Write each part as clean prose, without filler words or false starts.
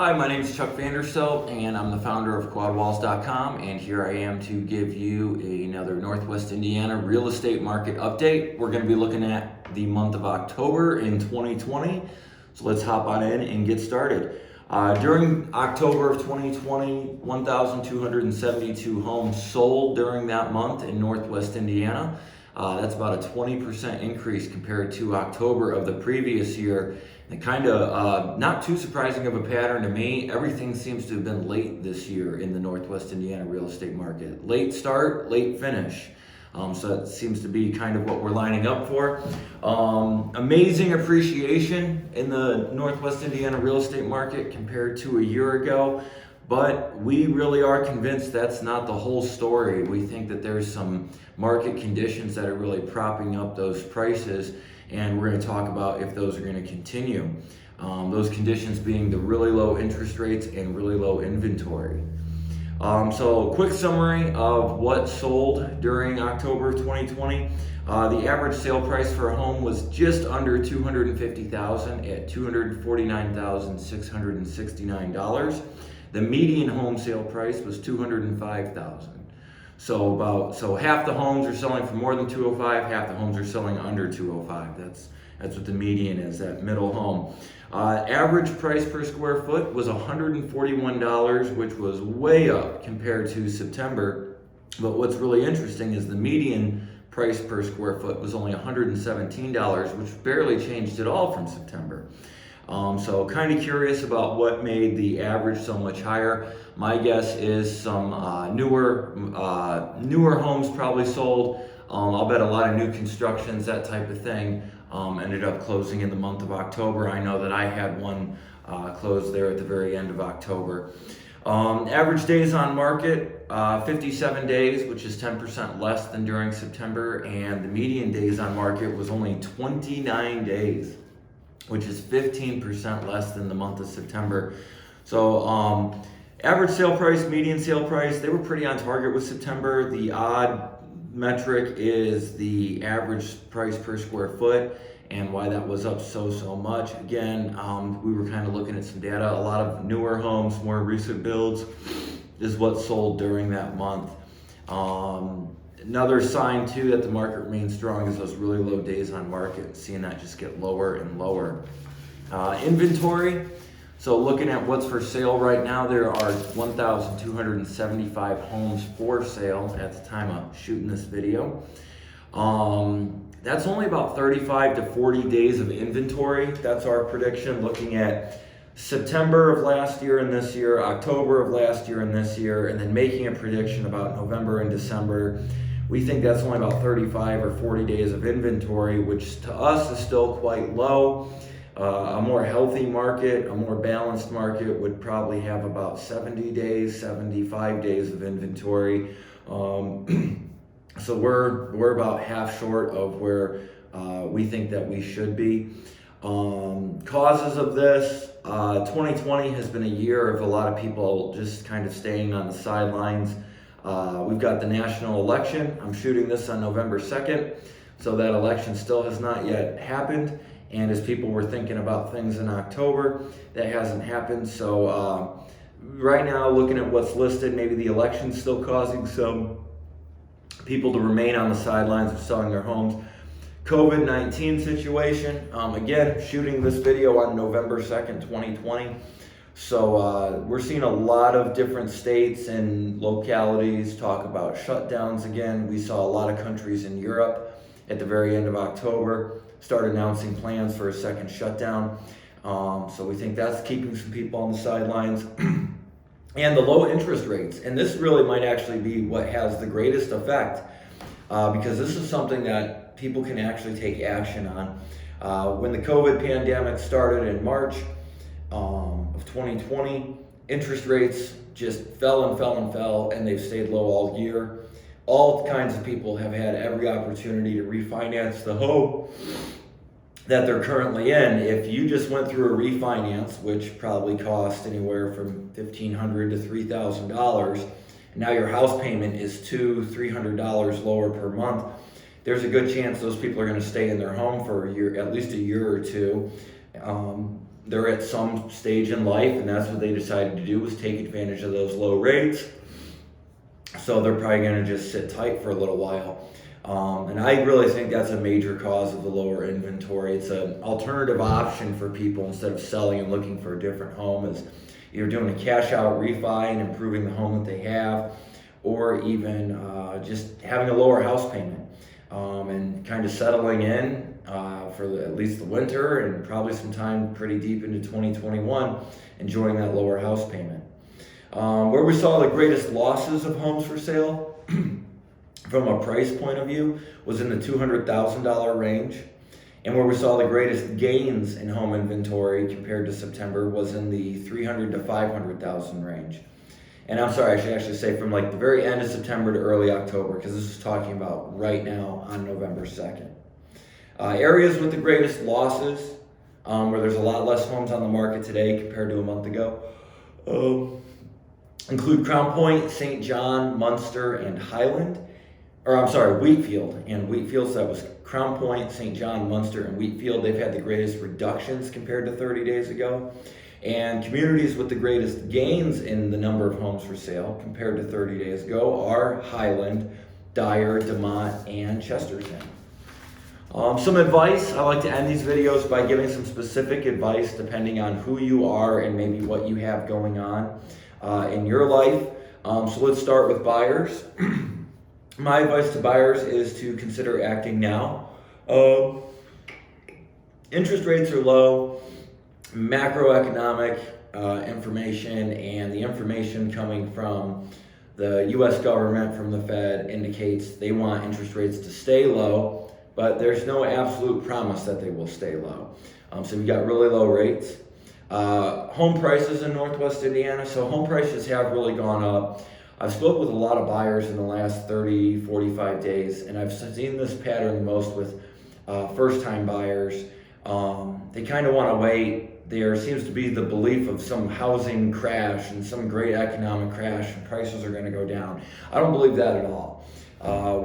Hi, my name is Chuck Vanderstelt, and I'm the founder of Quadwalls.com, and here I am to give you another Northwest Indiana real estate market update. We're going to be looking at the month of October in 2020, so let's hop on in and get started. During October of 2020, 1,272 homes sold during that month in Northwest Indiana. That's about a 20% increase compared to October of the previous year. And kind of not too surprising of a pattern to me. Everything seems to have been late this year in the Northwest Indiana real estate market. Late start, late finish. So that seems to be kind of what we're lining up for. Amazing appreciation in the Northwest Indiana real estate market compared to a year ago. But we really are convinced that's not the whole story. We think that there's some market conditions that are really propping up those prices, and we're going to talk about if those are going to continue. Those conditions being the really low interest rates and really low inventory. So a quick summary of what sold during October of 2020. The average sale price for a home was just under $250,000 at $249,669. The median home sale price was $205,000. So half the homes are selling for more than $205,000, half the homes are selling under $205,000. That's what the median is, that middle home. Average price per square foot was $141, which was way up compared to September. But what's really interesting is the median price per square foot was only $117, which barely changed at all from September. So kind of curious about what made the average so much higher. My guess is some newer homes probably sold. I'll bet a lot of new constructions, that type of thing, ended up closing in the month of October. I know that I had one close there at the very end of October. Average days on market, 57 days, which is 10% less than during September, and the median days on market was only 29 days, which is 15% less than the month of September. So average sale price, median sale price, they were pretty on target with September. The odd metric is the average price per square foot and why that was up so much. Again, we were kind of looking at some data. A lot of newer homes, more recent builds is what sold during that month. Another sign too that the market remains strong is those really low days on market, seeing that just get lower and lower. Inventory, so looking at what's for sale right now, there are 1,275 homes for sale at the time of shooting this video. That's only about 35 to 40 days of inventory. That's our prediction, looking at September of last year and this year, October of last year and this year, and then making a prediction about November and December. We think that's only about 35 or 40 days of inventory, which to us is still quite low. A more healthy market, a more balanced market would probably have about 70 days, 75 days of inventory. So we're about half short of where we think that we should be. Causes of this, 2020 has been a year of a lot of people just kind of staying on the sidelines. We've got the national election. I'm shooting this on November 2nd, so that election still has not yet happened. And as people were thinking about things in October, that hasn't happened. So right now, looking at what's listed, maybe the election's still causing some people to remain on the sidelines of selling their homes. COVID-19 situation, again, shooting this video on November 2nd, 2020. So we're seeing a lot of different states and localities talk about shutdowns again. We saw a lot of countries in Europe at the very end of October start announcing plans for a second shutdown. So we think that's keeping some people on the sidelines. And the low interest rates. And this really might actually be what has the greatest effect because this is something that people can actually take action on. When the COVID pandemic started in March of 2020, interest rates just fell and fell and fell, and they've stayed low all year. All kinds of people have had every opportunity to refinance the home that they're currently in. If you just went through a refinance, which probably cost anywhere from $1,500 to $3,000, and now your house payment is $200-300 lower per month, there's a good chance those people are going to stay in their home for a year, at least a year or two. They're at some stage in life, and that's what they decided to do, was take advantage of those low rates. So they're probably going to just sit tight for a little while. And I really think that's a major cause of the lower inventory. It's an alternative option for people instead of selling and looking for a different home, is either doing a cash out refi and improving the home that they have, or even just having a lower house payment and kind of settling in for at least the winter and probably some time pretty deep into 2021, enjoying that lower house payment. Where we saw the greatest losses of homes for sale from a price point of view was in the $200,000 range. And where we saw the greatest gains in home inventory compared to September was in the $300,000 to $500,000 range. And I'm sorry, I should actually say from like the very end of September to early October, because this is talking about right now on November 2nd. Areas with the greatest losses, where there's a lot less homes on the market today compared to a month ago, include Crown Point, St. John, Munster, and Highland. Wheatfield. And Wheatfield, so that was Crown Point, St. John, Munster, and Wheatfield. They've had the greatest reductions compared to 30 days ago. And communities with the greatest gains in the number of homes for sale compared to 30 days ago are Highland, Dyer, DeMont, and Chesterton. Some advice. I like to end these videos by giving some specific advice depending on who you are and maybe what you have going on in your life. So let's start with buyers. My advice to buyers is to consider acting now. Interest rates are low. Macroeconomic information and the information coming from the U.S. government, from the Fed, indicates they want interest rates to stay low, but there's no absolute promise that they will stay low. So we've got really low rates. Home prices in Northwest Indiana. So home prices have really gone up. I've spoken with a lot of buyers in the last 30, 45 days, and I've seen this pattern most with first-time buyers. They kind of want to wait. There seems to be the belief of some housing crash and some great economic crash, and prices are going to go down. I don't believe that at all.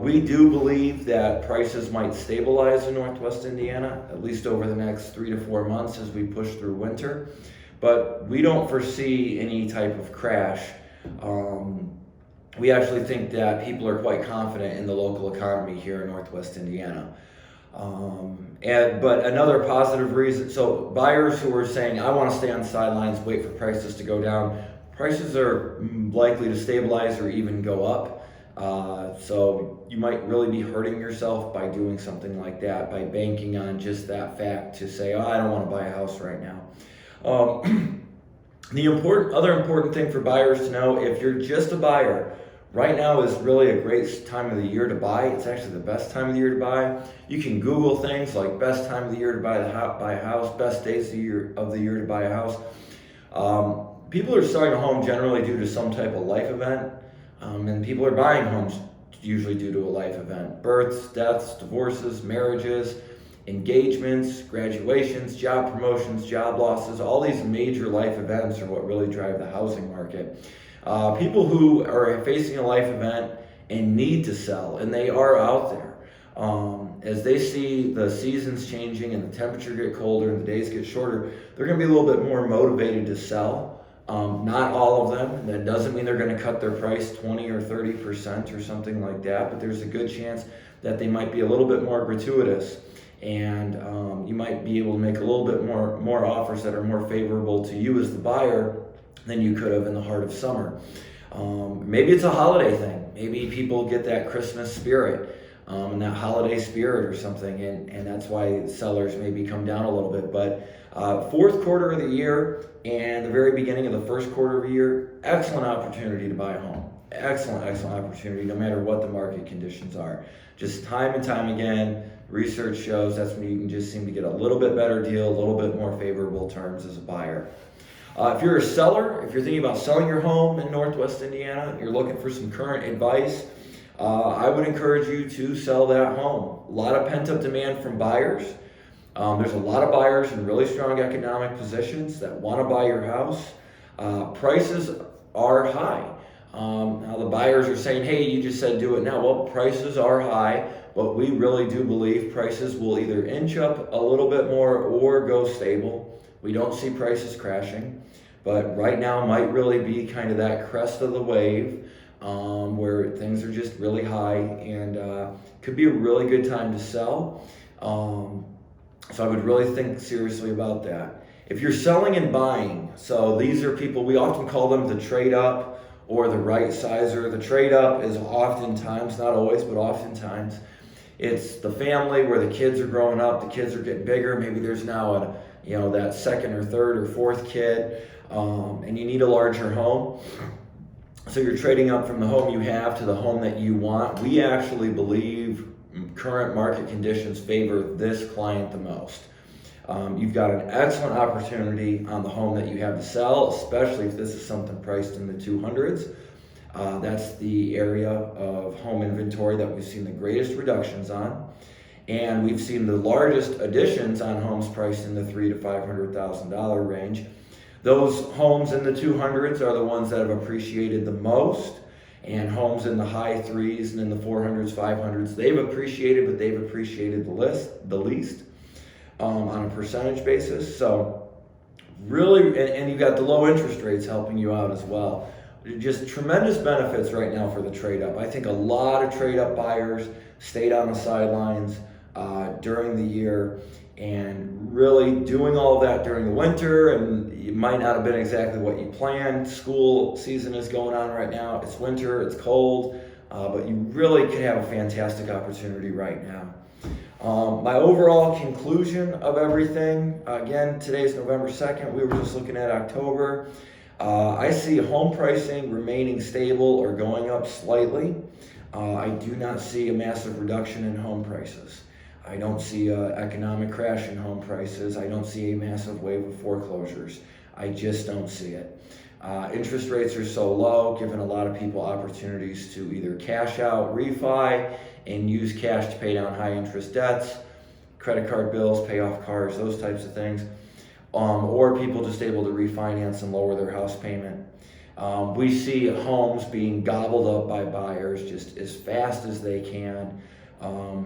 We do believe that prices might stabilize in Northwest Indiana, at least over the next 3 to 4 months as we push through winter. But we don't foresee any type of crash. We actually think that people are quite confident in the local economy here in Northwest Indiana. But another positive reason, so buyers who are saying, I want to stay on the sidelines, wait for prices to go down, prices are likely to stabilize or even go up. So you might really be hurting yourself by doing something like that, by banking on just that fact to say, I don't want to buy a house right now. The other important thing for buyers to know, if you're just a buyer, right now is really a great time of the year to buy. It's actually the best time of the year to buy. You can Google things like best time of the year to buy a house, best days of the year to buy a house. People are starting a home generally due to some type of life event, and people are buying homes usually due to a life event. Births, deaths, divorces, marriages, engagements, graduations, job promotions, job losses. All these major life events are what really drive the housing market. People who are facing a life event and need to sell, and they are out there. As they see the seasons changing and the temperature get colder and the days get shorter, they're going to be a little bit more motivated to sell. Not all of them. That doesn't mean they're going to cut their price 20 or 30% or something like that, but there's a good chance that they might be a little bit more gratuitous, and you might be able to make a little bit more offers that are more favorable to you as the buyer than you could have in the heart of summer. Maybe it's a holiday thing. Maybe people get that Christmas spirit and that holiday spirit or something, and that's why sellers maybe come down a little bit. But fourth quarter of the year and the very beginning of the first quarter of the year, excellent opportunity to buy a home. Excellent opportunity, no matter what the market conditions are. Just time and time again, research shows that's when you can just seem to get a little bit better deal, a little bit more favorable terms as a buyer. If you're a seller, if you're thinking about selling your home in Northwest Indiana, you're looking for some current advice, I would encourage you to sell that home. A lot of pent-up demand from buyers. There's a lot of buyers in really strong economic positions that want to buy your house. Prices are high. Now the buyers are saying, hey, you just said do it now. Well, prices are high. but we really do believe prices will either inch up a little bit more or go stable. We don't see prices crashing, but right now might really be kind of that crest of the wave, where things are just really high, and could be a really good time to sell. So I would really think seriously about that. If you're selling and buying, so these are people, we often call them the trade up or the right sizer. The trade up is oftentimes, not always, but oftentimes, it's the family where the kids are growing up, the kids are getting bigger. Maybe there's now that second or third or fourth kid, and you need a larger home. So you're trading up from the home you have to the home that you want. We actually believe current market conditions favor this client the most. You've got an excellent opportunity on the home that you have to sell, especially if this is something priced in the 200s. That's the area of home inventory that we've seen the greatest reductions on. And we've seen the largest additions on homes priced in the $300,000 to $500,000 range. Those homes in the 200s are the ones that have appreciated the most, and homes in the high 3s and in the 400s, 500s, they've appreciated, but they've appreciated the least on a percentage basis. So really, and you've got the low interest rates helping you out as well. Just tremendous benefits right now for the trade up. I think a lot of trade up buyers stayed on the sidelines during the year, and really doing all of that during the winter, and it might not have been exactly what you planned. School season is going on right now. It's winter, it's cold, but you really could have a fantastic opportunity right now. My overall conclusion of everything, again, today's November 2nd. We were just looking at October. I see home pricing remaining stable or going up slightly. I do not see a massive reduction in home prices. I don't see an economic crash in home prices. I don't see a massive wave of foreclosures. I just don't see it. Interest rates are so low, giving a lot of people opportunities to either cash out, refi, and use cash to pay down high interest debts, credit card bills, pay off cars, those types of things. Or people just able to refinance and lower their house payment. We see homes being gobbled up by buyers just as fast as they can.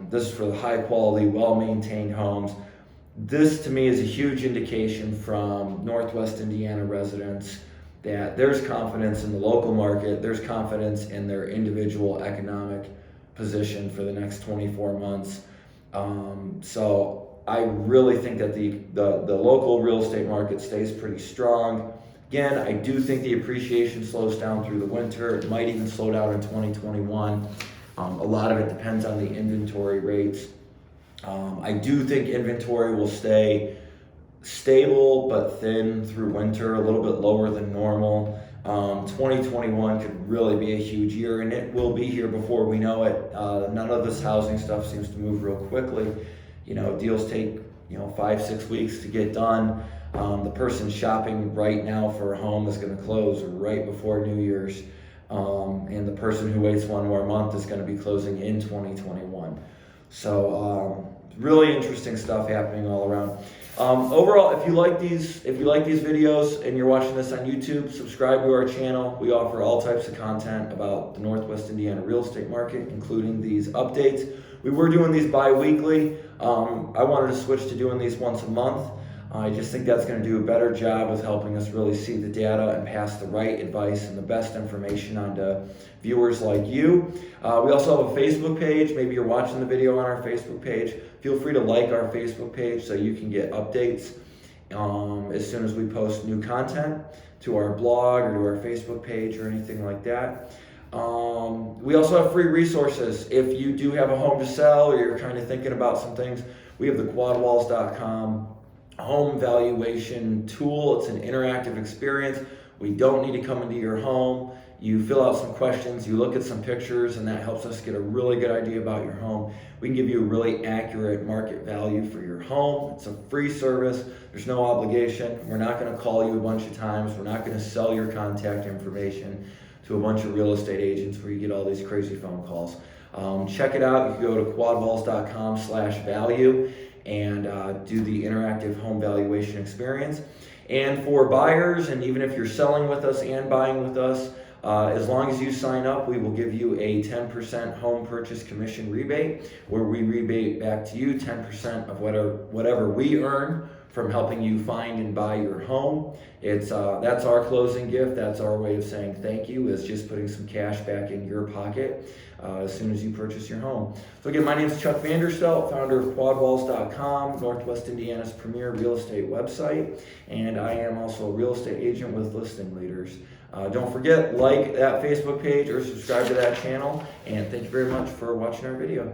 This is for the high quality, well-maintained homes. This to me is a huge indication from Northwest Indiana residents that there's confidence in the local market, there's confidence in their individual economic position for the next 24 months. So I really think that the local real estate market stays pretty strong. Again, I do think the appreciation slows down through the winter. It might even slow down in 2021. A lot of it depends on the inventory rates. I do think inventory will stay stable but thin through winter, a little bit lower than normal. 2021 could really be a huge year, and it will be here before we know it. None of this housing stuff seems to move real quickly. Deals take 5-6 weeks to get done. The person shopping right now for a home is going to close right before New Year's. And the person who waits one more month is going to be closing in 2021. So really interesting stuff happening all around. Overall, if you like these videos and you're watching this on YouTube, subscribe to our channel. We offer all types of content about the Northwest Indiana real estate market, including these updates. We were doing these bi-weekly. I wanted to switch to doing these once a month. I just think that's going to do a better job with helping us really see the data and pass the right advice and the best information on to viewers like you. We also have a Facebook page. Maybe you're watching the video on our Facebook page. Feel free to like our Facebook page so you can get updates as soon as we post new content to our blog or to our Facebook page or anything like that. We also have free resources. If you do have a home to sell or you're kind of thinking about some things, we have the quadwalls.com home valuation tool. It's an interactive experience. We don't need to come into your home. You fill out some questions, you look at some pictures, and that helps us get a really good idea about your home. We can give you a really accurate market value for your home. It's a free service. There's no obligation. We're not going to call you a bunch of times. We're not going to sell your contact information to a bunch of real estate agents where you get all these crazy phone calls. Check it out. You can go to quadwalls.com/value and do the interactive home valuation experience. And for buyers, and even if you're selling with us and buying with us, As long as you sign up, we will give you a 10% home purchase commission rebate, where we rebate back to you 10% of whatever we earn from helping you find and buy your home. That's our closing gift. That's our way of saying thank you, is just putting some cash back in your pocket as soon as you purchase your home. So again, my name is Chuck Vanderstelt, founder of Quadwalls.com, Northwest Indiana's premier real estate website, and I am also a real estate agent with Listing Leaders. Don't forget, like that Facebook page or subscribe to that channel, and thank you very much for watching our video.